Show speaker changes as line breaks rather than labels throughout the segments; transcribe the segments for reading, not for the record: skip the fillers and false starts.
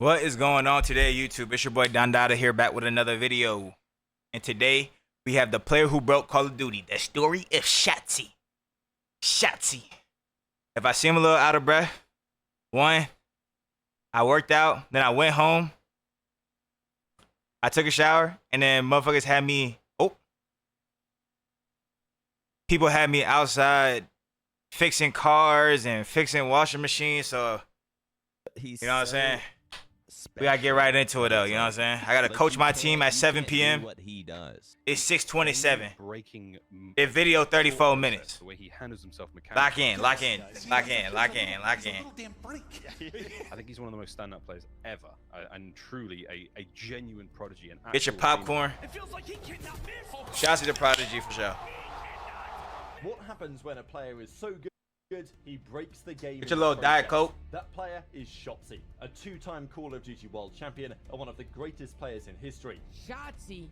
What is going on today, YouTube? It's your boy Don Dada here, back with another video. And today we have the player who broke Call of Duty, the story of Shotzzy. Shotzzy. If I seem a little out of breath, one, I worked out, then I went home, I took a shower, and then motherfuckers had me, people had me outside fixing cars and fixing washing machines, so, you know what I'm saying? We gotta get right into it though, you know what I'm saying? I gotta coach my team at 7 p.m. It's 6:27. It video 34 minutes. Lock in.
I think he's one of the most standout players ever, and truly a genuine prodigy. And
get your popcorn. Shotzzy the prodigy for sure.
What happens when a player is so good he breaks the game?
Get your little Diet Coke.
That player is Shotzzy, a two-time Call of Duty world champion and one of the greatest players in history.
Shotzzy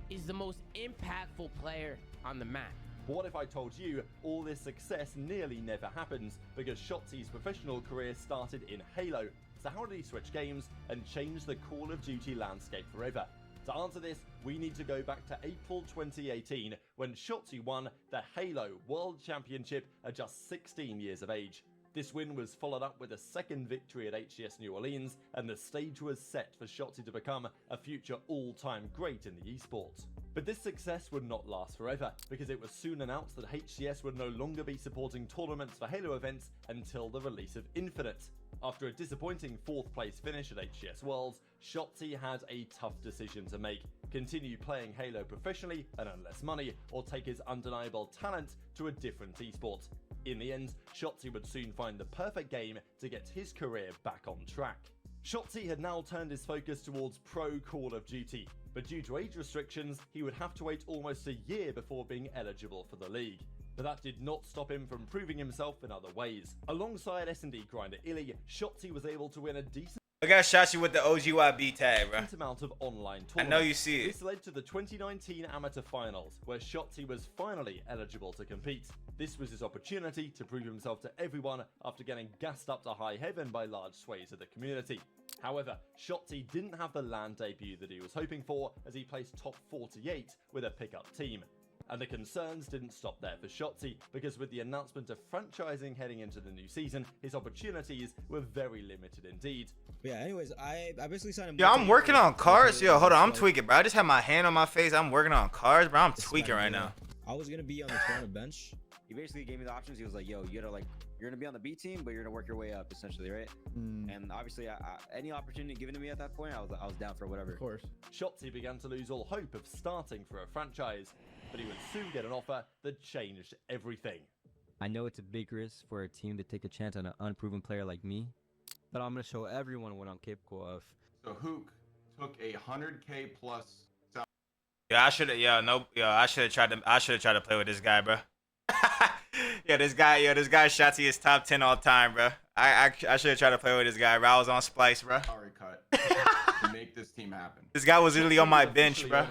is the most impactful player on the map.
What if I told you all this success nearly never happens because Shotzzy's professional career started in Halo? So how did he switch games and change the Call of Duty landscape forever? To answer this, we need to go back to April 2018 when Shotzzy won the Halo World Championship at just 16 years of age. This win was followed up with a second victory at HCS New Orleans, and the stage was set for Shotzzy to become a future all-time great in the esports. But this success would not last forever, because it was soon announced that HCS would no longer be supporting tournaments for Halo events until the release of Infinite. After a disappointing 4th place finish at HCS Worlds, Shotzzy had a tough decision to make: continue playing Halo professionally and earn less money, or take his undeniable talent to a different esport. In the end, Shotzzy would soon find the perfect game to get his career back on track. Shotzzy had now turned his focus towards pro Call of Duty, but due to age restrictions, he would have to wait almost a year before being eligible for the league. But that did not stop him from proving himself in other ways. Alongside S&D grinder Illy, Shotzzy was able to win a decent
Look at Shotzzy with the OGYB tag, bro.
amount of online tournaments.
I know you see it.
This led to the 2019 Amateur Finals, where Shotzzy was finally eligible to compete. This was his opportunity to prove himself to everyone after getting gassed up to high heaven by large swathes of the community. However, Shotzzy didn't have the LAN debut that he was hoping for, as he placed top 48 with a pickup team. And the concerns didn't stop there for Shotzzy, because with the announcement of franchising heading into the new season, his opportunities were very limited indeed.
Yeah, anyways, I basically signed him.
Yo, I'm working on cars. Yo, hold on, I'm tweaking, bro. I just had my hand on my face. I'm working on cars, bro. I'm tweaking right now.
I was gonna be on the tournament bench.
He basically gave me the options. He was like, yo, you gotta you're gonna be on the B team, but you're gonna work your way up, essentially, right? And obviously, any opportunity given to me at that point, I was down for whatever.
Of course.
Shotzzy began to lose all hope of starting for a franchise, but he would soon get an offer that changed everything.
I know it's a big risk for a team to take a chance on an unproven player like me, but I'm gonna show everyone what I'm capable of.
So Hook took a 100K plus.
Yeah, I should have. I should have tried to. I should have tried to play with this guy, bro. This guy Shotzzy is top 10 all time, bro. I should have tried to play with this guy, bro. I was on Splice, bro.
Sorry, cut. To make this team happen.
This guy was literally on my bench, bro.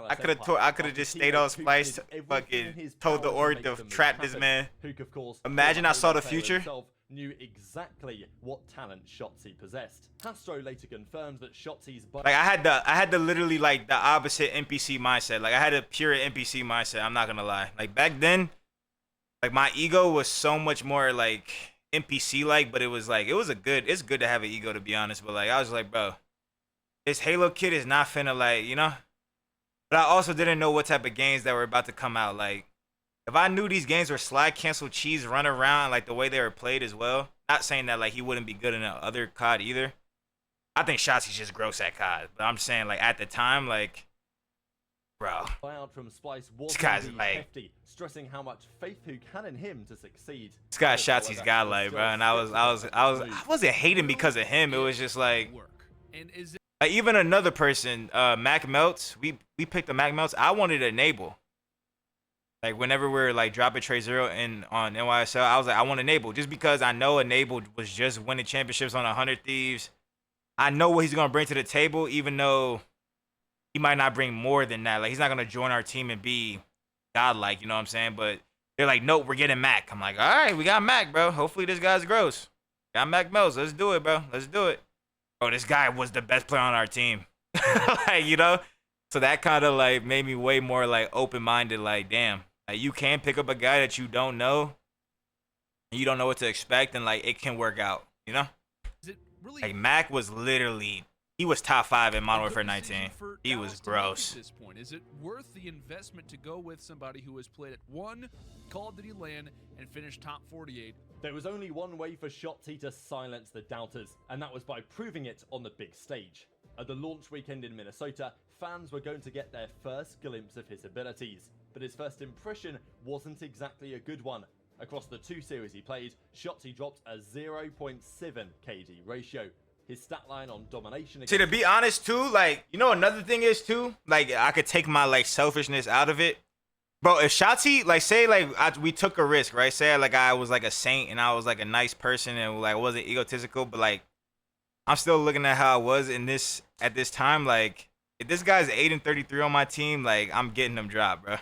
I could have just stayed on Splice, fucking told the org to trap this man.
Hook, of course,
imagine I saw the future.
Knew exactly what talent Shotzzy possessed. Castro later confirmed that Shotzy's
like I had the literally like the opposite NPC mindset. Like I had a pure NPC mindset. I'm not gonna lie. Like back then, like my ego was so much more like NPC like, but it was it's good to have an ego, to be honest. But like I was like, bro, this Halo kid is not finna like, you know. But I also didn't know what type of games that were about to come out. Like if I knew these games were slide, cancel, cheese, run around, like the way they were played as well. Not saying that like he wouldn't be good in the other COD either. I think Shotzzy's just gross at COD. But I'm saying like at the time, like, bro,
from Splice was
this guy's like
hefty, stressing how much faith Hook had in him to succeed.
This guy Shotzzy's godlike, bro, and I wasn't hating because of him. It was just like even another person, Mac Melts. We picked the Mac Melts. I wanted to enable. Like whenever we're like dropping Trade Zero on NYSL, I was like, I want Enable, just because I know Enable was just winning championships on 100 Thieves. I know what he's gonna bring to the table, even though he might not bring more than that. Like he's not gonna join our team and be godlike, you know what I'm saying? But they're like, nope, we're getting Mac. I'm like, all right, we got Mac, bro. Hopefully this guy's gross. Got Mac Melts. Let's do it, bro. Let's do it. oh, this guy was the best player on our team. Like, you know? So that kind of like made me way more like open-minded, like, damn, like you can pick up a guy that you don't know, and you don't know what to expect, and like it can work out, you know?
Is it really
Like Mac was literally, he was top 5 in Modern Warfare 19. He was gross.
At this point, is it worth the investment to go with somebody who has played at one Call of Duty LAN and finished top 48?
There was only one way for Shotzzy to silence the doubters, and that was by proving it on the big stage. At the launch weekend in Minnesota, fans were going to get their first glimpse of his abilities, but his first impression wasn't exactly a good one. Across the 2 series he played, Shotzzy dropped a 0.7 KD ratio. His stat line on domination.
See, to be honest too, like, you know, another thing is too, like, I could take my like selfishness out of it. Bro, if Shotzzy, like, say like we took a risk, right? Say like I was like a saint and I was like a nice person and like wasn't egotistical, but like I'm still looking at how I was in this at this time. Like, if this guy's 8 and 33 on my team, like I'm getting him dropped, bro.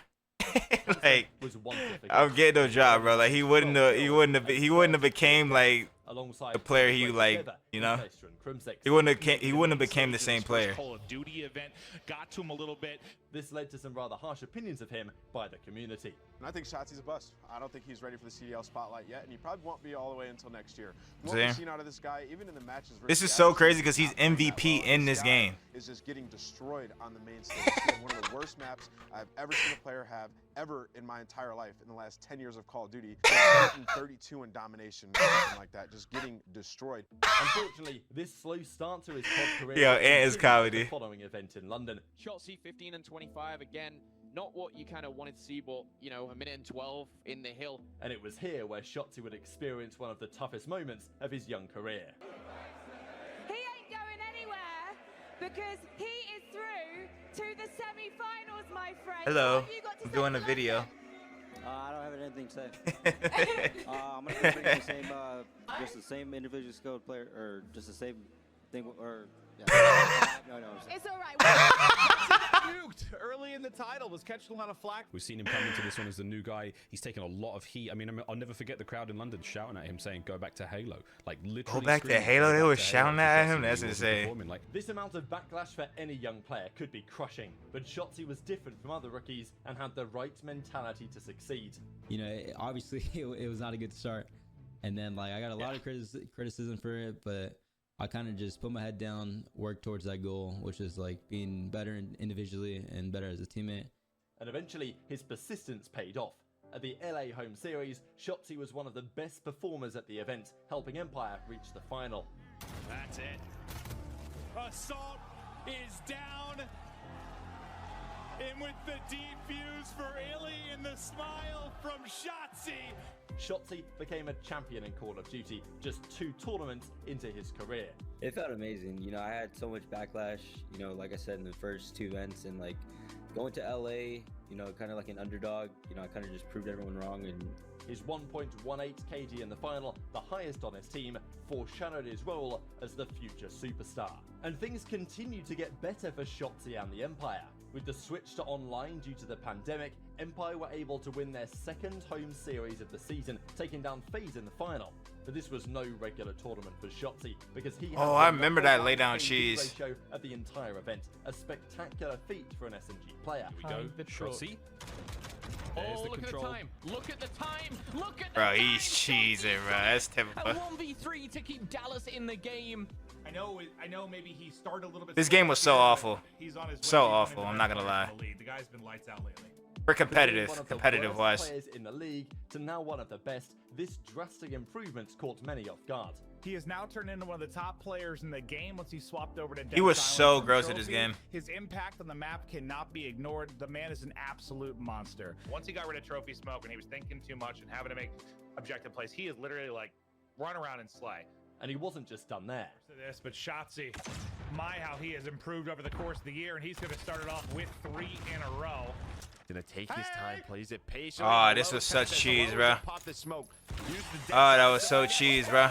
Like, I'm getting him dropped, bro. Like he wouldn't have became like the player he like, you know. He wouldn't have became the same player.
Call of Duty event got to him a little bit.
This led to some rather harsh opinions of him by the community.
And I think Shotzzy's a bust. I don't think he's ready for the CDL spotlight yet, and he probably won't be all the way until next year. What we've seen out of this guy, even in the matches.
This is so crazy because he's MVP in this game.
Is just getting destroyed on the main stage. He had one of the worst maps I've ever seen a player have ever in my entire life in the last 10 years of Call of Duty. 32 in domination, something like that, just getting destroyed.
Unfortunately, this slow start to his COD career.
Yo, Ant is comedy.
The following event in London.
Shotzzy 15 and 25 again. Not what you kind of wanted to see, but, you know, a minute and 12 in the hill.
And it was here where Shotzzy would experience one of the toughest moments of his young career.
He ain't going anywhere because he is through to the semi-finals, my friend.
Hello, I'm doing a video.
I don't have anything to say. I'm gonna bring the same, just the same individual skilled player, or just the same thing, or yeah. No.
It's all right.
Nuked early in the title, was catching a lot of flack.
We've seen him come into this one as the new guy. He's taken a lot of heat. I mean, I'll never forget the crowd in London shouting at him, saying, "Go back to Halo!" Like literally.
Go back to Halo. They were shouting at him. That's insane.
Like, this amount of backlash for any young player could be crushing, but Shotzzy was different from other rookies and had the right mentality to succeed.
You know, obviously it was not a good start, and then like I got a lot of criticism for it, but I kind of just put my head down, work towards that goal, which is like being better individually and better as a teammate.
And eventually, his persistence paid off. At the LA home series, Shotzzy was one of the best performers at the event, helping Empire reach the final.
That's it. Assault is down. And with the defuse for Illy and the smile from Shotzzy.
Shotzzy became a champion in Call of Duty just 2 tournaments into his career.
It felt amazing. You know, I had so much backlash, you know, like I said in the first 2 events, and like going to LA, you know, kind of like an underdog, you know, I kind of just proved everyone wrong. And
his 1.18 KD in the final, the highest on his team, foreshadowed his role as the future superstar. And things continue to get better for Shotzzy and the Empire. With the switch to online due to the pandemic, Empire were able to win their 2nd home series of the season, taking down FaZe in the final. But this was no regular tournament for Shotzzy because he had
I remember that laydown cheese
ratio at the entire event, a spectacular feat for an SMG player.
Here we go, Shotzzy.
Oh, look at the time. Look at the time. Look at the
Bro,
time.
he's cheesing, bro. That's typical.
A 1v3 to keep Dallas in the game.
I know maybe he started a little bit.
This game was so awful.
He's on his way.
So awful, I'm not gonna lie.
The guy's been lights out lately.
For competitive wise.
Players in the league to now one of the best, this drastic improvement caught many off guard.
He has now turned into one of the top players in the game once he swapped over to
He was so gross at this game.
His impact on the map cannot be ignored. The man is an absolute monster. Once he got rid of trophy smoke and he was thinking too much and having to make objective plays, he is literally like run around and slay.
And he wasn't just done there.
But Shotzzy, my how he has improved over the course of the year, and he's going to start it off with 3 in a row.
Gonna take his time, plays it patiently.
Oh, this was such cheese, bro. Oh, that was so cheese, bro.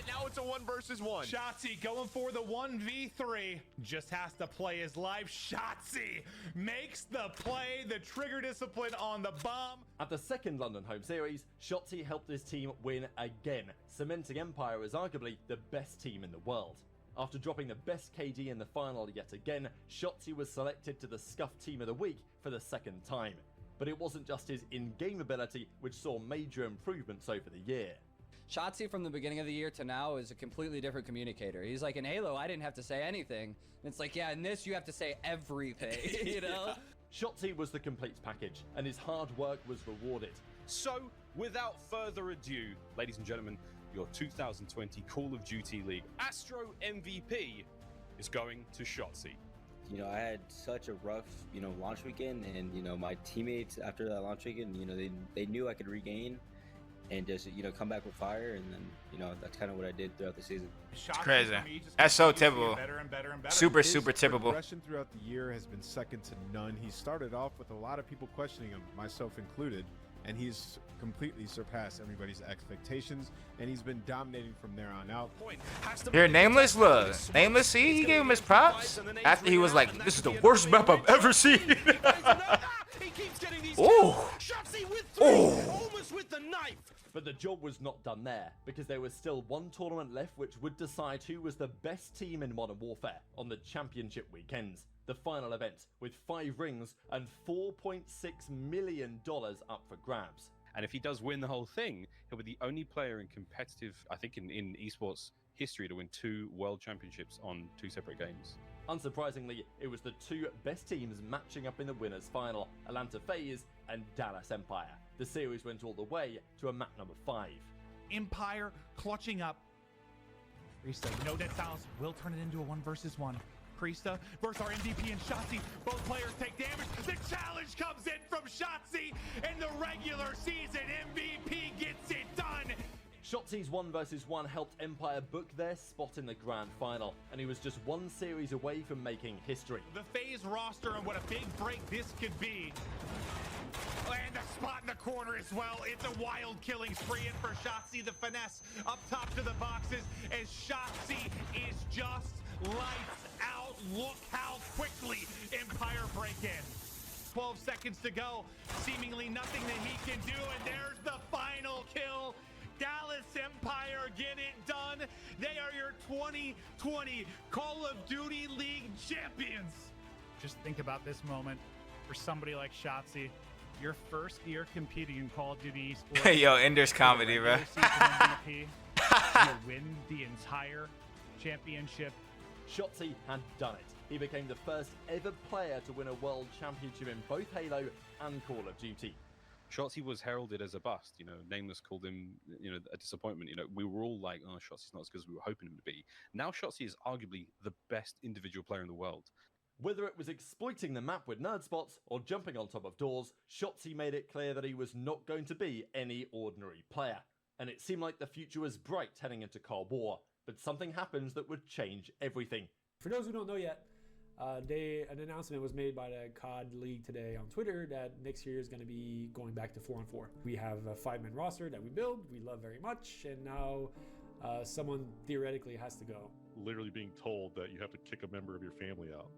Now it's a 1 versus 1.
Shotzzy going for the 1v3. Just has to play his life. Shotzzy makes the play, the trigger discipline on the bomb.
At the 2nd London home series, Shotzzy helped his team win again, cementing Empire as arguably the best team in the world. After dropping the best KD in the final yet again, Shotzzy was selected to the Scuff Team of the Week for the second time. But it wasn't just his in-game ability which saw major improvements over the year.
Shotzzy from the beginning of the year to now is a completely different communicator. He's like, in Halo, I didn't have to say anything. And it's like, yeah, in this, you have to say everything, you know?
Shotzzy was the complete package, and his hard work was rewarded.
So, without further ado, ladies and gentlemen, your 2020 Call of Duty League Astro MVP is going to Shotzzy.
You know, I had such a rough, launch weekend, and, my teammates after that launch weekend, they knew I could regain and just, come back with fire, and then, that's kind of what I did throughout the season.
It's crazy. That's so typical. Super typical.
Progression throughout the year has been second to none. He started off with a lot of people questioning him, myself included, and he's completely surpassed everybody's expectations, and he's been dominating from there on out.
Here, Nameless, look. Nameless, see, he gave him his props after he was like, this is the worst map I've ever seen. Oh.
Almost with the knife. But the job was not done there, because there was still one tournament left which would decide who was the best team in Modern Warfare on the championship weekends. The final event, with 5 rings and $4.6 million up for grabs.
And if he does win the whole thing, he'll be the only player in competitive, I think in esports history, to win 2 world championships on 2 separate games.
Unsurprisingly, it was the 2 best teams matching up in the winners final, Atlanta FaZe and Dallas Empire. The series went all the way to a map number 5.
Empire clutching up. Krista, that Styles will turn it into a 1 versus 1. Krista versus our MVP and Shotzzy. Both players take damage. The challenge comes in from Shotzzy, and the regular season MVP gets it done.
Shotzi's 1 versus 1 helped Empire book their spot in the grand final, and he was just 1 series away from making history.
The FaZe roster and what a big break this could be. And a spot in the corner as well. It's a wild killing spree in for Shotzzy. The finesse up top to the boxes as Shotzzy is just lights out. Look how quickly Empire break in. 12 seconds to go. Seemingly nothing that he can do, and there's the final kill. Dallas Empire get it done. They are your 2020 Call of Duty League champions.
Just think about this moment for somebody like Shotzzy. Your first year competing in Call of Duty esports.
Yo, Ender's comedy, bro.
You win the entire championship.
Shotzzy had done it. He became the first ever player to win a world championship in both Halo and Call of Duty.
Shotzzy was heralded as a bust. Nameless called him, a disappointment. We were all like, oh, Shotzi's not as good as we were hoping him to be. Now Shotzzy is arguably the best individual player in the world.
Whether it was exploiting the map with nerd spots or jumping on top of doors, Shotzzy made it clear that he was not going to be any ordinary player. And it seemed like the future was bright heading into Cold War. But something happens that would change everything.
For those who don't know yet, an announcement was made by the COD League today on Twitter that next year is going to be going back to 4-on-4. We have a 5-man roster that we build, we love very much, and now someone theoretically has to go.
Literally being told that you have to kick a member of your family out.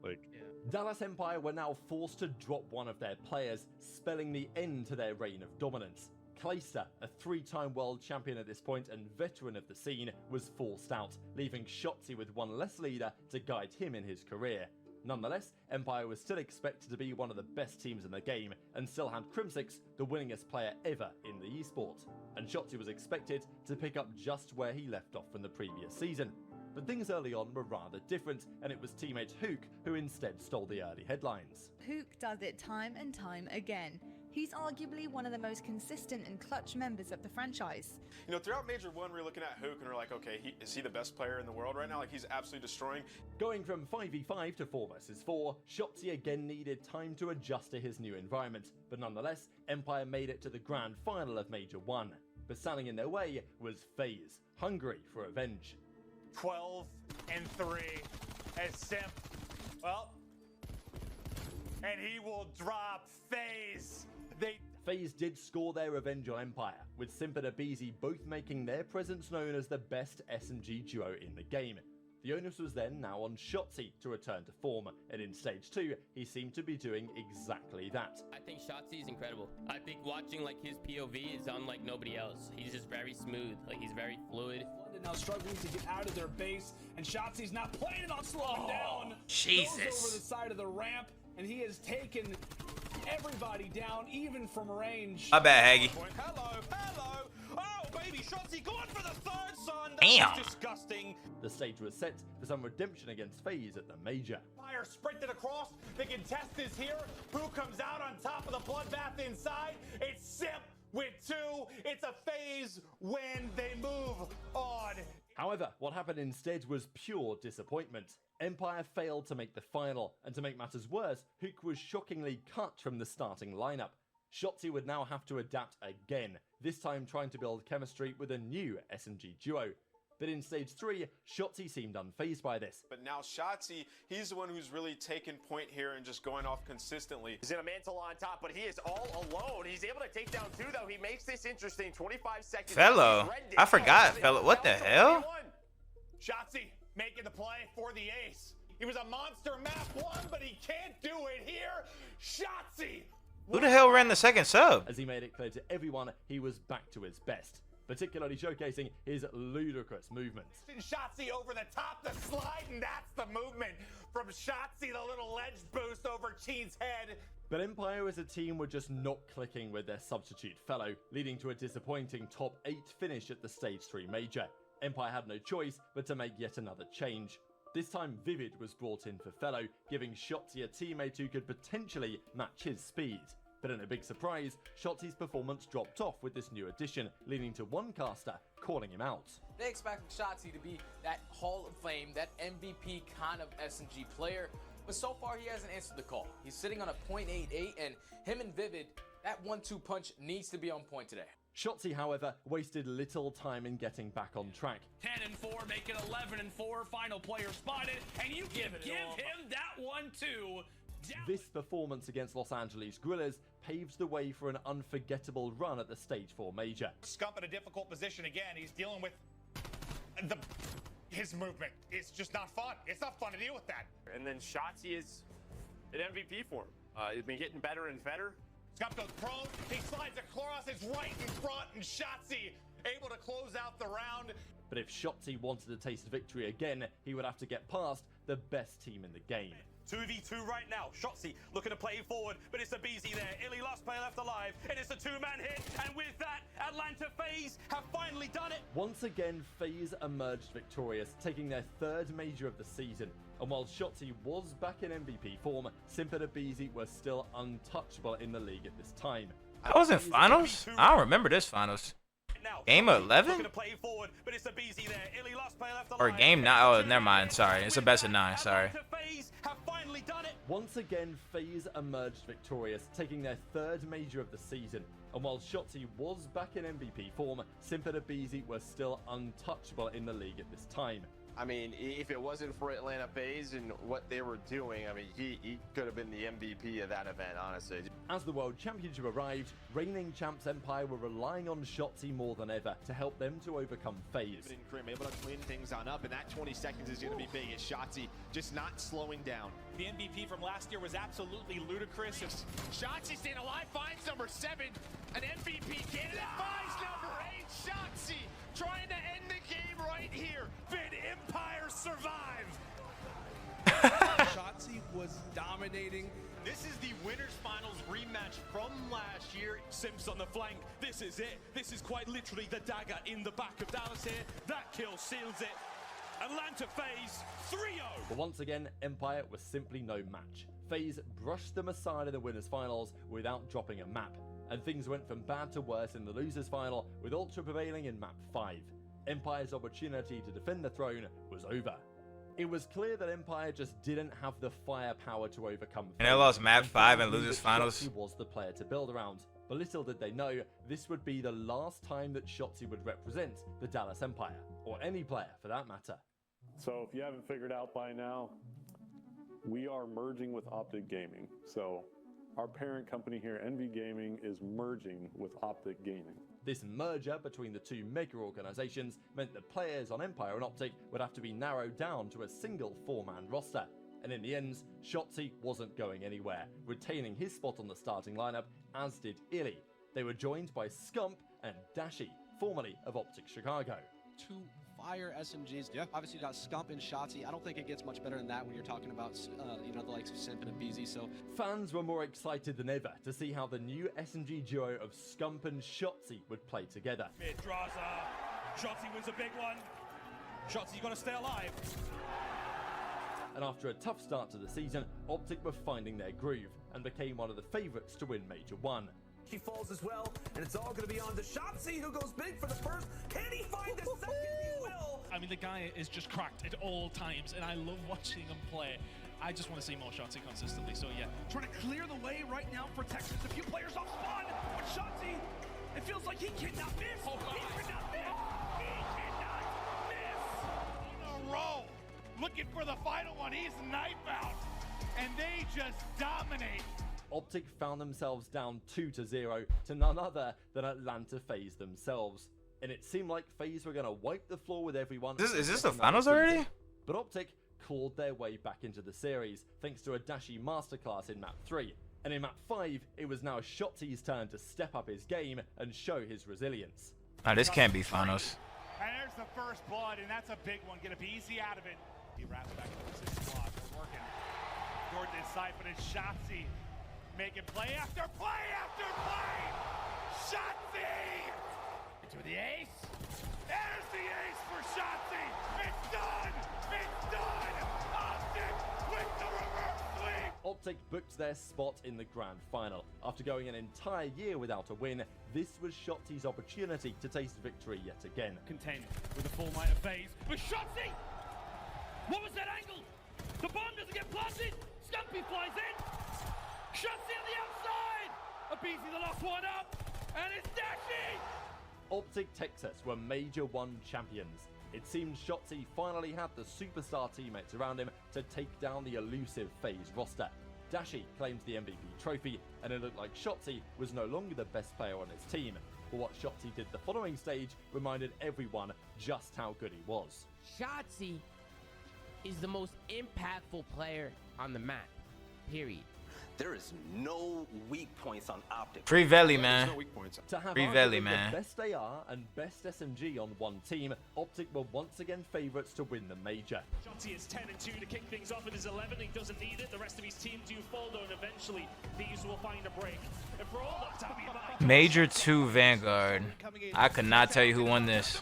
Dallas Empire were now forced to drop one of their players, spelling the end to their reign of dominance. Clayster, a 3-time world champion at this point and veteran of the scene, was forced out, leaving Shotzzy with 1 less leader to guide him in his career. Nonetheless, Empire was still expected to be one of the best teams in the game, and still had Crimsix, the winningest player ever in the esport. And Shotzzy was expected to pick up just where he left off from the previous season. But things early on were rather different, and it was teammate Hook who instead stole the early headlines.
Hook does it time and time again. He's arguably one of the most consistent and clutch members of the franchise.
Throughout Major 1, we're looking at Hook and we're like, okay, is he the best player in the world right now? He's absolutely destroying.
Going from 5v5 to 4 versus 4, Shotzzy again needed time to adjust to his new environment. But nonetheless, Empire made it to the grand final of Major 1. But standing in their way was FaZe, hungry for revenge.
12-3 as Temp. Well, and he will drop FaZe.
FaZe did score their revenge on Empire, with Simp and Abizi both making their presence known as the best SMG duo in the game. The onus was then now on Shotzzy to return to form, and in Stage 2, he seemed to be doing exactly that.
I think Shotzzy is incredible. I think watching his POV is unlike nobody else. He's just very smooth, he's very fluid.
and now struggling to get out of their base, and Shotzzy's not planning on slowing down.
Jesus.
Goes over the side of the ramp, and he has taken everybody down, even from range.
My bad, Haggy.
Hello, hello. Oh, baby, Shotzzy going for the third, son.
Damn.
That's disgusting.
The stage was set for some redemption against FaZe at the Major.
Fire sprinted across. The contest is here. Who comes out on top of the bloodbath inside? It's Sip with 2. It's a FaZe when they move on.
However, what happened instead was pure disappointment. Empire failed to make the final, and to make matters worse, Hook was shockingly cut from the starting lineup. Shotzzy would now have to adapt again, this time trying to build chemistry with a new SMG duo. But in stage 3, Shotzzy seemed unfazed by this.
But now Shotzzy, he's the one who's really taken point here and just going off consistently.
He's in a mantle on top, but he is all alone. He's able to take down 2, though. He makes this interesting. 25 seconds.
Fellow. I forgot, fellow. What the hell?
Shotzzy making the play for the ace. He was a monster map 1, but he can't do it here. Shotzzy.
Who the hell ran the second sub?
As he made it clear to everyone, he was back to his best, particularly showcasing his ludicrous movements.
Shotzzy over the top, the slide, and that's the movement from Shotzzy, the little ledge boost over Cheen's head.
But Empire as a team were just not clicking with their substitute fellow, leading to a disappointing top 8 finish at the stage 3 major. Empire had no choice but to make yet another change. This time Vivid was brought in for fellow, giving Shotzzy a teammate who could potentially match his speed. But in a big surprise, Shotzi's performance dropped off with this new addition, leading to one caster calling him out.
They expect Shotzzy to be that Hall of Fame, that MVP kind of SMG player, but so far he hasn't answered the call. He's sitting on a .88, and him and Vivid, that 1-2 punch needs to be on point today.
Shotzzy, however, wasted little time in getting back on track.
10-4, make it 11-4, final player spotted, and you give him that one too.
This performance against Los Angeles Guerrillas paves the way for an unforgettable run at the Stage 4 Major.
Scump in a difficult position again. He's dealing with his movement. It's just not fun. It's not fun to deal with that.
And then Shotzzy is in MVP form. He's been getting better and better.
Scump goes prone. He slides across. It's right in front, and Shotzzy able to close out the round.
But if Shotzzy wanted to taste victory again, he would have to get past the best team in the game.
2v2 right now. Shotzzy looking to play forward, but it's a BZ there. Illy last player left alive, and it's a 2-man hit. And with that, Atlanta FaZe have finally done it.
Once again, FaZe emerged victorious, taking their 3rd major of the season. And while Shotzzy was back in MVP form, Simp and BZ were still untouchable in the league at this time.
I was in finals? I don't remember this finals. Game 11? Or game 9? Oh, never mind. Sorry. It's a best of 9. Sorry.
Once again, FaZe emerged victorious, taking their 3rd major of the season. And while Shotzzy was back in MVP form, Simp and BZ were still untouchable in the league at this time.
I mean, if it wasn't for Atlanta FaZe and what they were doing, I mean, he could have been the MVP of that event, honestly.
As the World Championship arrived, reigning champs Empire were relying on Shotzzy more than ever to help them to overcome FaZe.
Able to clean things on up, and that 20 seconds is going to be big. It's Shotzzy just not slowing down.
The MVP from last year was absolutely ludicrous.
Shotzzy staying alive, finds number 7. An MVP candidate finds number 8. Shotzzy trying to end the game right here.
Vid Empire survive.
Shotzzy was dominating.
This is the winners finals rematch from last year. Simps on the flank. This is it. This is quite literally the dagger in the back of Dallas here. That kill seals it. Atlanta FaZe 3-0.
But once again, Empire was simply no match. FaZe brushed them aside in the winners finals without dropping a map. And things went from bad to worse in the losers final, with Ultra prevailing in map 5. Empire's opportunity to defend the throne was over. It was clear that Empire just didn't have the firepower to overcome.
And they lost map 5 and losers finals.
Shotzzy was the player to build around. But little did they know, this would be the last time that Shotzzy would represent the Dallas Empire, or any player for that matter.
So if you haven't figured out by now, we are merging with Optic Gaming. So our parent company here, NV Gaming, is merging with Optic Gaming.
This merger between the two mega organizations meant that players on Empire and Optic would have to be narrowed down to a single 4-man roster. And in the end, Shotzzy wasn't going anywhere, retaining his spot on the starting lineup, as did Illy. They were joined by Scump and Dashi, formerly of Optic Chicago.
2
fire SMGs. Yeah. Obviously, you got Scump and Shotzzy. I don't think it gets much better than that when you're talking about, you know, the likes of Simp and BZ. So
fans were more excited than ever to see how the new SMG duo of Scump and Shotzzy would play together.
Mid draws Shotzzy wins a big one. Shotzzy's gonna stay alive.
And after a tough start to the season, Optic were finding their groove and became one of the favourites to win Major 1.
She falls as well, and it's all going to be on to Shotzzy, who goes big for the first. Can he find the second? He will.
I mean, the guy is just cracked at all times, and I love watching him play. I just want to see more Shotzzy consistently, so yeah. Trying to clear the way right now for Texas. A few players off spawn, but Shotzzy, it feels like he cannot miss. Oh, he cannot miss. He cannot miss. In a row, looking for the final one. He's knife out, and they just dominate.
Optic found themselves down 2-0 to none other than Atlanta FaZe themselves. And it seemed like FaZe were going to wipe the floor with everyone.
Is this the finals already?
But Optic clawed their way back into the series thanks to a Dashi masterclass in map 3. And in map 5, it was now Shotzzy's turn to step up his game and show his resilience.
Nah, this can't be finals.
And there's the first blood, and that's a big one. Get a easy out of it. He wraps back into the position block. We're working. Jordan is side, but it's Shotzzy. Making play after play after play! Shotzzy! Into the ace. There's the ace for Shotzzy! It's done! It's done! Optic with the reverse sweep!
Optic booked their spot in the grand final. After going an entire year without a win, this was Shotzzy's opportunity to taste victory yet again.
Contend with a full might of phase. But Shotzzy! What was that angle? The bomb doesn't get planted! Stumpy flies in! Shotzzy on the outside! Abizi the last one up, and it's Dashi!
Optic Texas were Major 1 champions. It seemed Shotzzy finally had the superstar teammates around him to take down the elusive FaZe roster. Dashi claims the MVP trophy, and it looked like Shotzzy was no longer the best player on his team. But what Shotzzy did the following stage reminded everyone just how good he was.
Shotzzy is the most impactful player on the map, period.
There is no weak points on Optic.
Free Valley, man.
No weak points.
To have
Free Valley,
arguably
man.
the best AR and best SMG on one team, Optic were once again favourites to win the major.
Shotzzy is 10-2 to kick things off with his 11. He doesn't need it. The rest of his team do follow, and eventually these will find a break. And for all that time,
Major 2 Vanguard. I could not tell you who won this.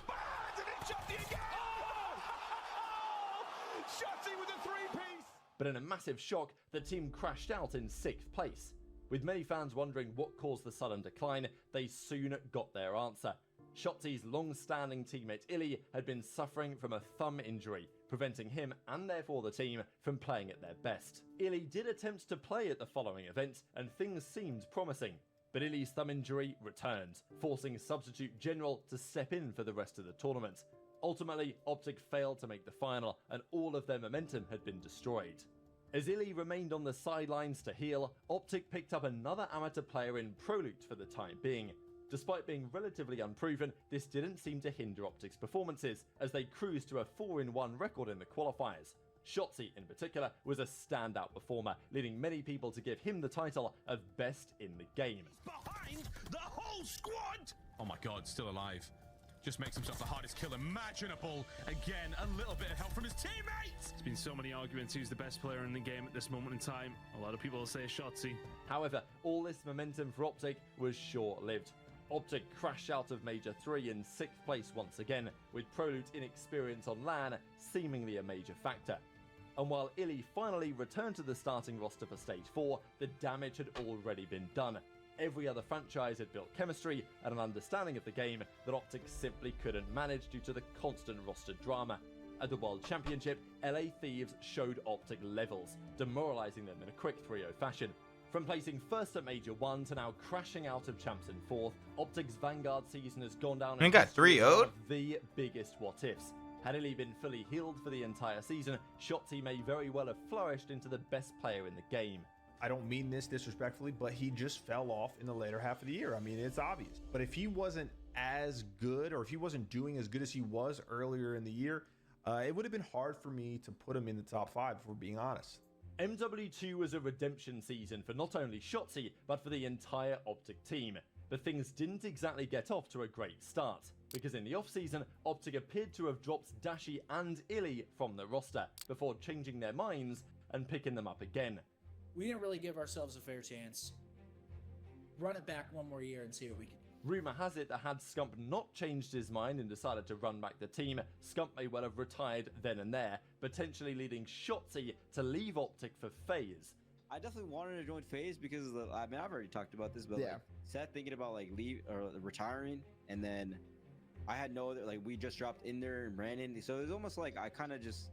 But in a massive shock, the team crashed out in 6th place. With many fans wondering what caused the sudden decline, they soon got their answer. Shotzzy's long-standing teammate Illy had been suffering from a thumb injury, preventing him and therefore the team from playing at their best. Illy did attempt to play at the following event, and things seemed promising. But Illy's thumb injury returned, forcing substitute General to step in for the rest of the tournament. Ultimately, Optic failed to make the final, and all of their momentum had been destroyed. As Illy remained on the sidelines to heal, Optic picked up another amateur player in Prolute for the time being. Despite being relatively unproven, this didn't seem to hinder Optic's performances, as they cruised to a 4-1 record in the qualifiers. Shotzzy, in particular, was a standout performer, leading many people to give him the title of Best in the Game.
behind the whole squad! Oh my god, still alive. Just makes himself the hardest kill imaginable. Again, a little bit of help from his teammates. There's been so many arguments who's the best player in the game at this moment in time. A lot of people will say Shotzzy.
However, all this momentum for Optic was short-lived. Optic crashed out of Major 3 in 6th place once again, with Prolute's inexperience on LAN seemingly a major factor. And while Illy finally returned to the starting roster for Stage 4, the damage had already been done. Every other franchise had built chemistry and an understanding of the game that Optic simply couldn't manage due to the constant roster drama. At the World Championship, LA Thieves showed Optic levels, demoralizing them in a quick 3-0 fashion. From placing first at Major 1 to now crashing out of champs in 4th, Optic's Vanguard season has gone down
We got 3-0'd?
the biggest what-ifs. Had Illy been fully healed for the entire season, Shotzzy may very well have flourished into the best player in the game.
I don't mean this disrespectfully, but he just fell off in the later half of the year. I mean, it's obvious. But if he wasn't as good, or if he wasn't doing as good as he was earlier in the year, it would have been hard for me to put him in the top 5, if we're being honest.
MW2 was a redemption season for not only Shotzzy, but for the entire Optic team. But things didn't exactly get off to a great start. because in the off-season, Optic appeared to have dropped Dashi and Illy from the roster before changing their minds and picking them up again.
We didn't really give ourselves a fair chance. Run it back one more year and see what we can do.
Rumour has it that had Scump not changed his mind and decided to run back the team, Scump may well have retired then and there, potentially leading Shotzzy to leave Optic for FaZe.
I definitely wanted to join FaZe because of I mean, I've already talked about this, but
Yeah.
like Seth thinking about like leave or retiring, and then I had no other, like we just dropped in there and ran in, so it was almost like I kind of just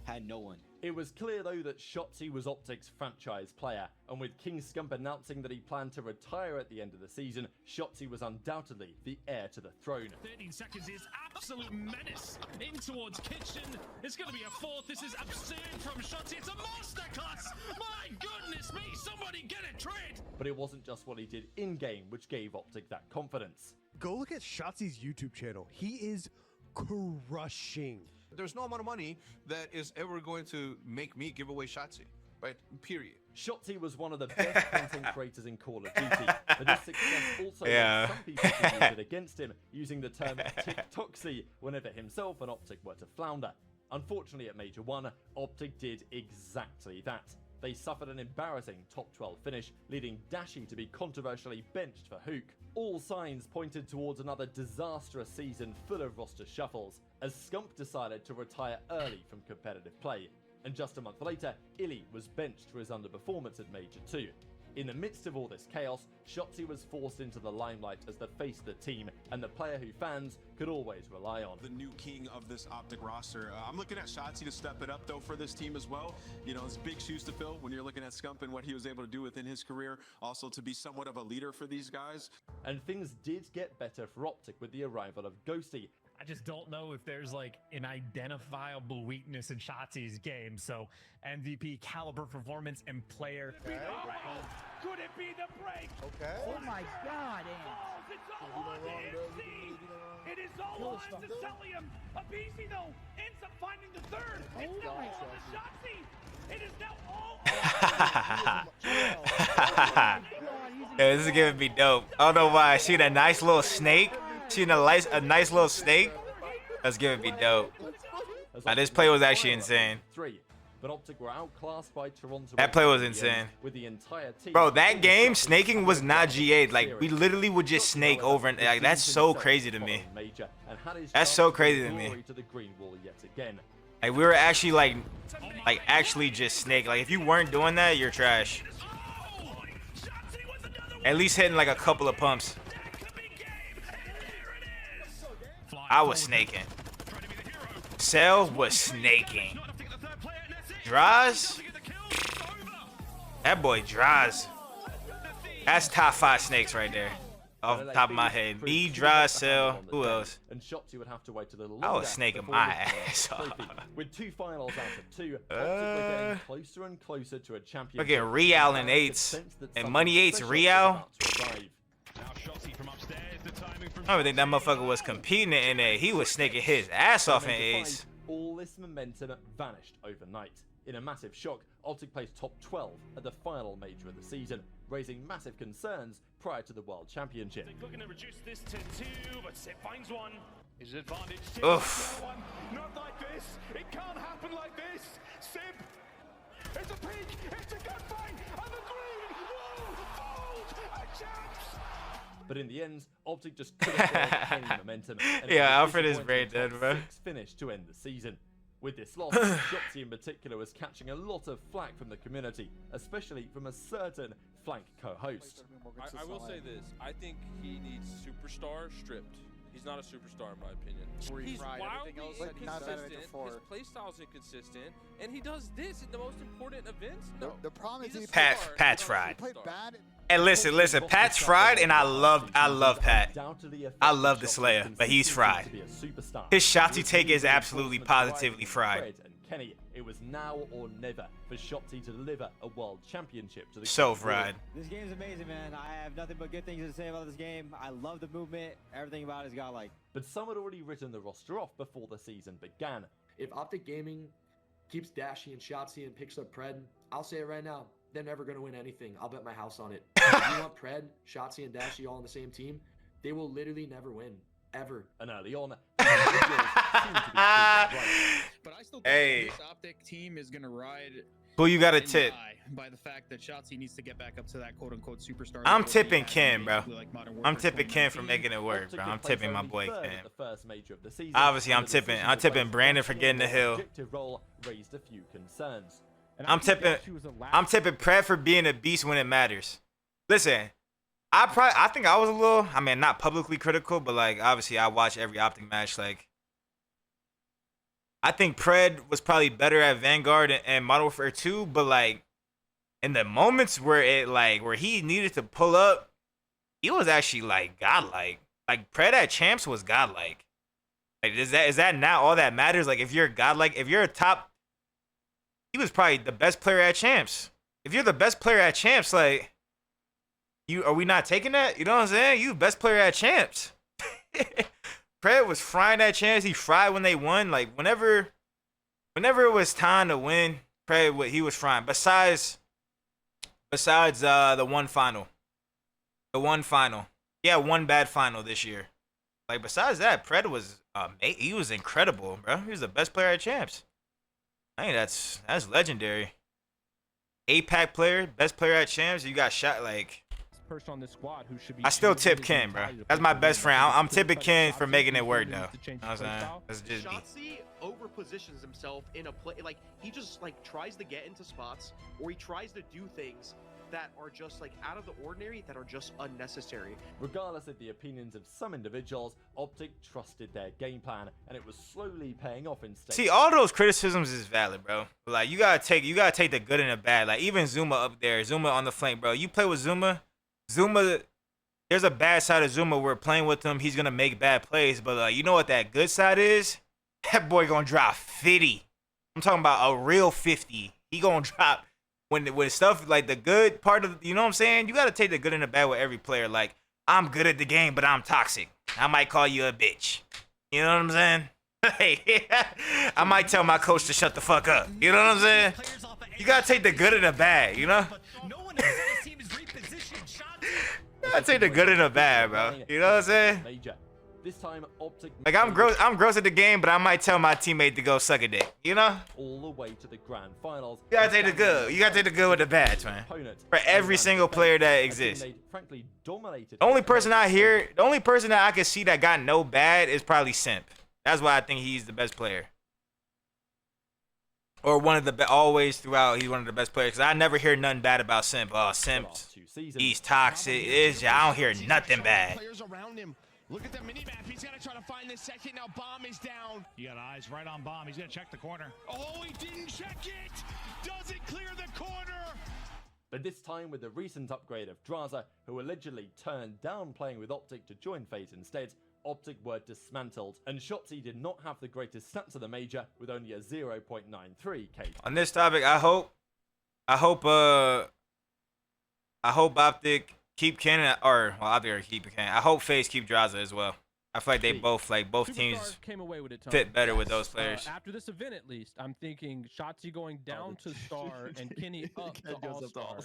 had no one.
It was clear though that Shotzzy was Optic's franchise player, and with King Scump announcing that he planned to retire at the end of the season, Shotzzy was undoubtedly the heir to the throne.
13 seconds is absolute menace in towards Kitchen. It's going to be a fourth. This is absurd from Shotzzy. It's a masterclass. My goodness me, somebody get a trade.
But it wasn't just what he did in-game which gave Optic that confidence.
Go look at Shotzzy's YouTube channel. He is crushing.
There's no amount of money that is ever going to make me give away Shotzzy, right? Period.
Shotzzy was one of the best content creators in Call of Duty, but his success also
Yeah.
led some people to use it against him, using the term TikToksy whenever himself and Optic were to flounder. Unfortunately, at Major 1, Optic did exactly that. They suffered an embarrassing top 12 finish, leading Dashi to be controversially benched for Hook. All signs pointed towards another disastrous season full of roster shuffles, as Scump decided to retire early from competitive play. And just a month later, Illy was benched for his underperformance at Major 2. In the midst of all this chaos, Shotzzy was forced into the limelight as the face of the team and the player who fans could always rely on.
The new king of this Optic roster. I'm looking at Shotzzy to step it up though for this team as well. You know, it's big shoes to fill when you're looking at Scump and what he was able to do within his career. Also to be somewhat of a leader for these guys.
And things did get better for Optic with the arrival of Ghosty.
I just don't know if there's like an identifiable weakness in Shotzi's game. So MVP caliber performance and player.
Could it be the break?
Okay.
Oh my God, it's all on to MC. It is all on to Celium. Abisi though ends up finding the third. It's now all on to Shotzzy. It is now all
Yeah, this is gonna be dope. I don't know why. I see that nice little snake. Seeing a nice little snake. That's gonna be dope. Now, this play was actually insane.
But Optic were outclassed by Toronto.
That play was insane.
With the entire team.
Bro, that game, snaking was not G8. Like, we literally would just snake over and like that's so crazy to me. That's so crazy to me. Like, we were actually like actually just snake. Like, if you weren't doing that, you're trash. At least hitting like a couple of pumps. I was snaking. Cell was snaking. Draws? That boy Draws. That's top 5 snakes right there. Off the top of my head. Me, Draws, Cell. Who else?
And Shotzzy would have to wait a little
I was snaking my ass off.
With 2 finals out of 2, Optic were getting closer and closer to a championship.
Look at Real and 8s. And Money 8's Real. I don't think that motherfucker was competing in there. He was snaking his ass off in 8s.
All this momentum vanished overnight. In a massive shock, Optic placed top 12 at the final major of the season, raising massive concerns prior to the World Championship.
Looking to reduce this to 2, but Sip finds one. His advantage.
Oof.
Not like this. It can't happen like this. Sip. It's a peak. It's a gunfight. And the green. Whoa. Fold. A chance.
But in the end, Optic just couldn't maintain momentum. And
Yeah,
it was
Alfred is
disappointing
brain dead,
top
bro.
6 finish to end the season. With this loss, Shotzzy in particular was catching a lot of flack from the community, especially from a certain flank co-host.
I will say this. I think he needs superstar stripped. He's not a superstar in my opinion. He's wildly inconsistent. His playstyle's inconsistent, and he does this in the most important events. No,
the problem is
Pat's fried. And listen, Pat's fried, and I love Pat. I love the Slayer, but he's fried. His Shotzzy take is absolutely positively fried.
And Kenny, it was now or never for Shotzzy to deliver a world championship to the
So fried.
This game's amazing, man. I have nothing but good things to say about this game. I love the movement. Everything about it's got like.
But some had already written the roster off before the season began.
If Optic Gaming keeps Dashi and Shotzzy and picks up Pred, I'll say it right now. They're never going to win anything. I'll bet my house on it. If you want Pred, Shotzzy, and Dashi all on the same team, they will literally never win.
ever. And early on,
But I still think this Optic team is going to ride.
Who you got to
and
tip?
die by the fact that Shotzzy needs to get back up to that quote-unquote superstar.
I'm
level
tipping
he had
Ken, bro.
like Modern
I'm
Warfare
tipping Ken for
2019.
making it work, bro. I'm tipping my boy
third
Ken.
at the first major of the season,
Obviously,
and
I'm
the
tipping.
decision
I'm
to
tipping
place
Brandon for
Shotzzy
getting the
in a
hill.
objective role raised a few concerns.
I'm tipping. I'm tipping Pred for being a beast when it matters. Listen, I think I was a little. I mean, not publicly critical, but like obviously I watch every Optic match. Like, I think Pred was probably better at Vanguard and Modern Warfare 2, but like in the moments where he needed to pull up, he was actually like godlike. Like Pred at Champs was godlike. Like is that not all that matters? Like if you're godlike, if you're a top, he was probably the best player at Champs. If you're the best player at Champs, like are we not taking that? You know what I'm saying? You best player at Champs. Pred was frying at Champs. He fried when they won. Like whenever it was time to win, Pred he was frying. Besides the one final. Yeah, one bad final this year. Like besides that, Pred was he was incredible, bro. He was the best player at Champs. I think that's legendary. APAC player, best player at Champs. You got shot like.
Person on this squad who should be.
I still tip Ken, bro. That's my best friend. I'm tipping Ken for making it work, though. You know what I'm saying? That's just me.
Shotzzy over positions himself in a play, like he just like tries to get into spots, or he tries to do things that are just like out of the ordinary, that are just unnecessary.
Regardless of the opinions of some individuals, Optic trusted their game plan, and it was slowly paying off in stakes.
See, all those criticisms is valid, bro. But like you gotta take the good and the bad. Like even Zuma up there, Zuma on the flank, bro. You play with Zuma, there's a bad side of Zuma. We're playing with him. He's gonna make bad plays, but you know what that good side is? That boy gonna drop 50. I'm talking about a real 50. He gonna drop when stuff like the good part of, you know what I'm saying? You gotta take the good and the bad with every player. Like I'm good at the game, but I'm toxic. I might call you a bitch. You know what I'm saying? I might tell my coach to shut the fuck up. You know what I'm saying? You gotta take the good and the bad. You know? I take the good and the bad, bro. You know what I'm saying?
Major. This time, Optic
Like I'm gross at the game, but I might tell my teammate to go suck a dick. You know?
all the way to the grand finals.
You gotta take the good. You gotta take the good with the bad, man. For every single player that exists.
Frankly, dominated.
The only person that I can see that got no bad is probably Simp. That's why I think he's the best player. Or one of the always throughout, he's one of the best players. Cause I never hear nothing bad about Simp. Oh, Simp, he's toxic. I don't hear nothing bad.
Players around him. Look at the mini-map. He's going to try to find the second. Now Bomb is down.
You got eyes right on Bomb. He's going to check the corner. Oh, he didn't check it. Doesn't clear the corner.
But this time with the recent upgrade of Draza, who allegedly turned down playing with Optic to join FaZe instead, Optic were dismantled, and Shotzzy did not have the greatest stats of the major with only a 0.93 KD.
On this topic, I hope Optic keep Ken, or well, Optic keep Ken. I hope FaZe keep Draza as well. I feel like both teams
came away with it,
fit better with those players.
After this event, at least, I'm thinking Shotzzy going down to Star and Kenny up to All-Star.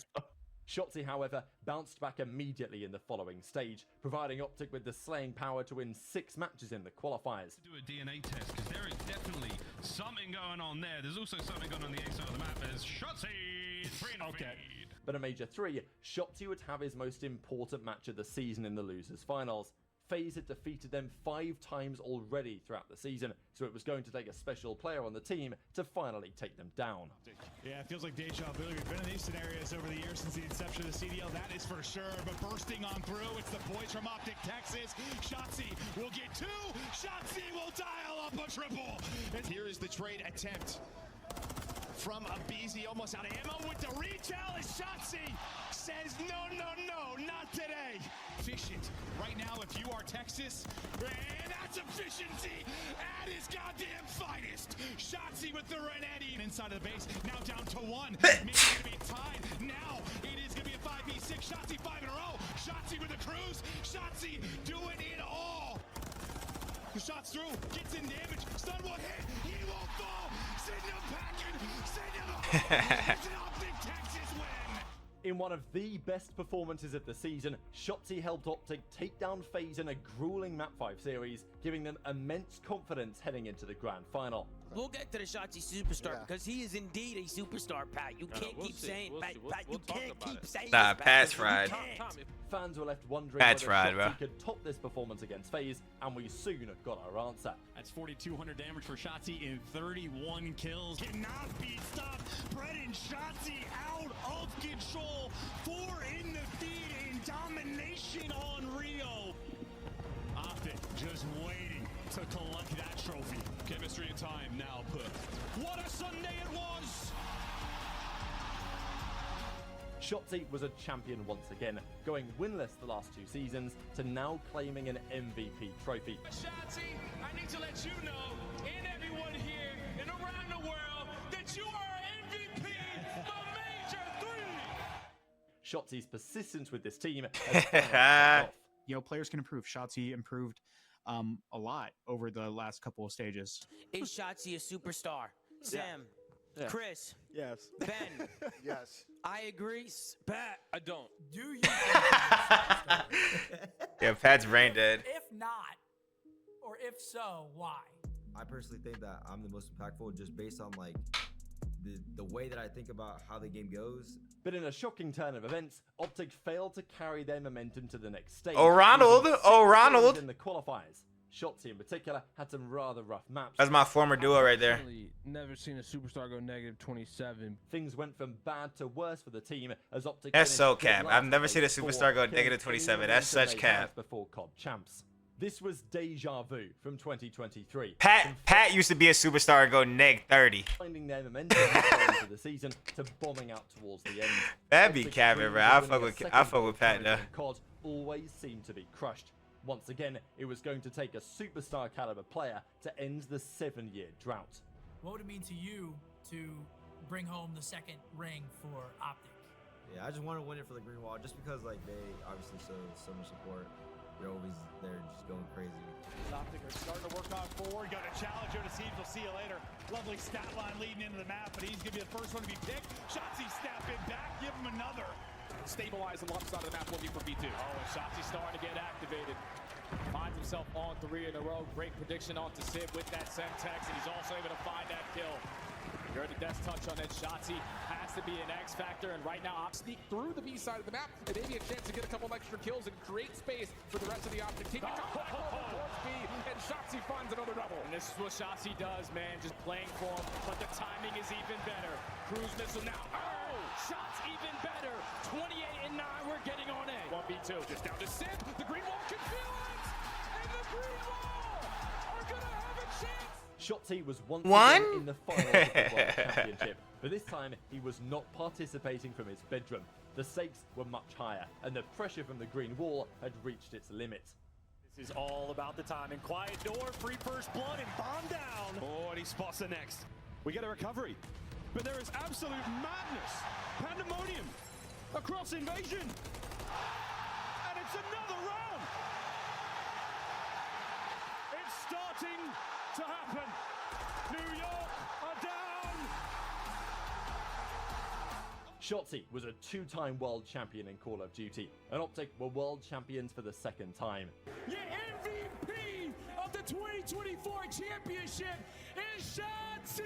Shotzzy, however, bounced back immediately in the following stage, providing Optic with the slaying power to win 6 matches in the qualifiers.
Do a DNA test, because there is definitely something going on there. There's also something going on the A side of the map. There's Shotzzy. Okay.
But in Major 3, Shotzzy would have his most important match of the season in the losers finals. FaZe had defeated them 5 times already throughout the season, so it was going to take a special player on the team to finally take them down.
Yeah, it feels like deja vu. We've been in these scenarios over the years since the inception of the CDL, that is for sure. But bursting on through, it's the boys from Optic, Texas. Shotzzy will get 2. Shotzzy will dial up a triple. And here is the trade attempt from Abizi, almost out of ammo with the retail. As Shotzzy says, no, not today. Efficient. Right now, if you are Texas, and that's efficiency at his goddamn finest. Shotzzy with the Renetti inside of the base. Now down to 1. Maybe going to be tied. Now it is going to be a 5v6. Shotzzy 5 in a row. Shotzzy with the cruise. Shotzzy doing it all. Shots through, gets in damage, stun will hit, he won't fall, send him packing, send him home. It's an Optic Texas win.
In one of the best performances of the season, Shotzzy helped Optic take down FaZe in a grueling Map 5 series, giving them immense confidence heading into the grand final.
We'll get to the Shotzzy superstar because he is indeed a superstar, Pat. You can't keep saying, Pat, you can't keep saying
Nah,
this,
Pat's
Pat,
fried.
Fans were left wondering
Pat's
whether
fried, bro.
Shotzzy could top this performance against FaZe, and we soon got our answer.
That's 4,200 damage for Shotzzy in 31 kills. Cannot be stopped. Brett and Shotzzy out of control. 4 in the feed in domination on Rio. Optic just waiting to collect that trophy. Chemistry and time now put. What a Sunday it was!
Shotzzy was a champion once again, going winless the last 2 seasons to now claiming an MVP trophy.
Shotzzy, I need to let you know, and everyone here and around the world, that you are MVP, the Major 3!
Shotzi's persistence with this team has finally paid off.
You know, players can improve. Shotzzy improved a lot over the last couple of stages.
Is Shotzzy a superstar? Sam,
Yeah.
Chris,
Yes.
Ben,
Yes.
I agree. Pat,
I don't.
Do you?
Yeah, Pat's brain dead.
If not, or if so, why?
I personally think that I'm the most impactful just based on like the way that I think about how the game goes.
But in a shocking turn of events, Optic failed to carry their momentum to the next stage.
Oh, Ronald.
losing 6
Oh,
games
Ronald.
in the qualifiers. Shotzzy in particular had some rather rough maps.
That's my former duo right there.
Never seen a superstar go negative 27.
Things went from bad to worse for the team as Optic.
That's so
finished dead
cap.
last
I've never
in
seen a
phase 4,
superstar go
killing
negative
all
27.
the
That's
momentum
such
they had
cap.
Before COD champs. This was deja vu from 2023.
Pat used to be a superstar and go neg 30.
Finding their momentum into the season to bombing out towards the end.
That'd be
Optic
capping,
dreams
bro.
of
I
winning
fuck
a
with
second
Pat
gold
though.
in COD always seemed to be crushed. Once again, it was going to take a superstar caliber player to end the 7-year drought.
What would it mean to you to bring home the second ring for Optic?
Yeah, I just want to win it for the Green Wall just because like they obviously show so much support. They're always there just going crazy.
Optic are starting to work on forward. Got a challenger to Siege. We'll see you later. Lovely stat line leading into the map, but he's going to be the first one to be picked. Shotzzy snap it back. Give him another.
Stabilize the left side of the map, looking for B2. Oh, and Shotzzy starting to get activated. Finds himself on 3 in a row. Great prediction onto Sid with that Semtex, and he's also able to find that kill. You heard the death touch on that. Shotzzy has to be an X factor, and right now, sneak through the B side of the map, and maybe a chance to get a couple of extra kills and create space for the rest of the Optic team. To come back over towards B, and Shotzzy finds another double. And this is what Shotzzy does, man, just playing for him, but the timing is even better. Cruise missile now. Oh, shots even better. 28 and 9, we're getting on A. 1v2, just down to Sid. The Green Wall can feel it, and the Green Wall are gonna have a chance.
Shotzzy was once again in the final of the World Championship, but this time he was not participating from his bedroom. The stakes were much higher, and the pressure from the Green Wall had reached its limit.
This is all about the timing. Quiet door, free first blood, and bomb down.
Oh, and he spots the next. We get a recovery, but there is absolute madness, pandemonium across Invasion, and it's another round. It's starting to happen. New York are down.
Shotzzy was a 2-time world champion in Call of Duty, and Optic were world champions for the 2nd time.
Your MVP of the 2024 championship is Shotzzy.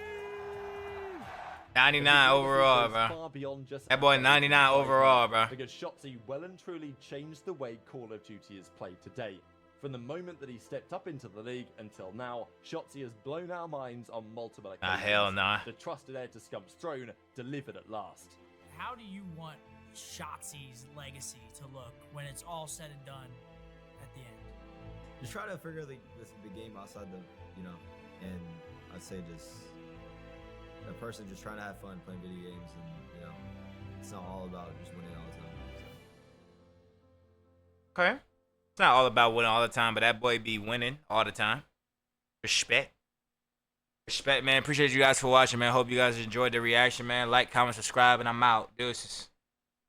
99 overall, bro.
Far beyond just
That boy 99 overall, bro.
Because Shotzzy well and truly changed the way Call of Duty is played today. From the moment that he stepped up into the league until now, Shotzzy has blown our minds on multiple occasions.
Hell nah.
The trusted heir to Scump's throne delivered at last.
How do you want Shotzi's legacy to look when it's all said and done at the end?
Just try to figure the game outside the, and I'd say just a person just trying to have fun playing video games, and it's not all about just winning all the time. So.
Okay. It's not all about winning all the time, but that boy be winning all the time. Respect. Respect, man. Appreciate you guys for watching, man. Hope you guys enjoyed the reaction, man. Like, comment, subscribe, and I'm out. Deuces.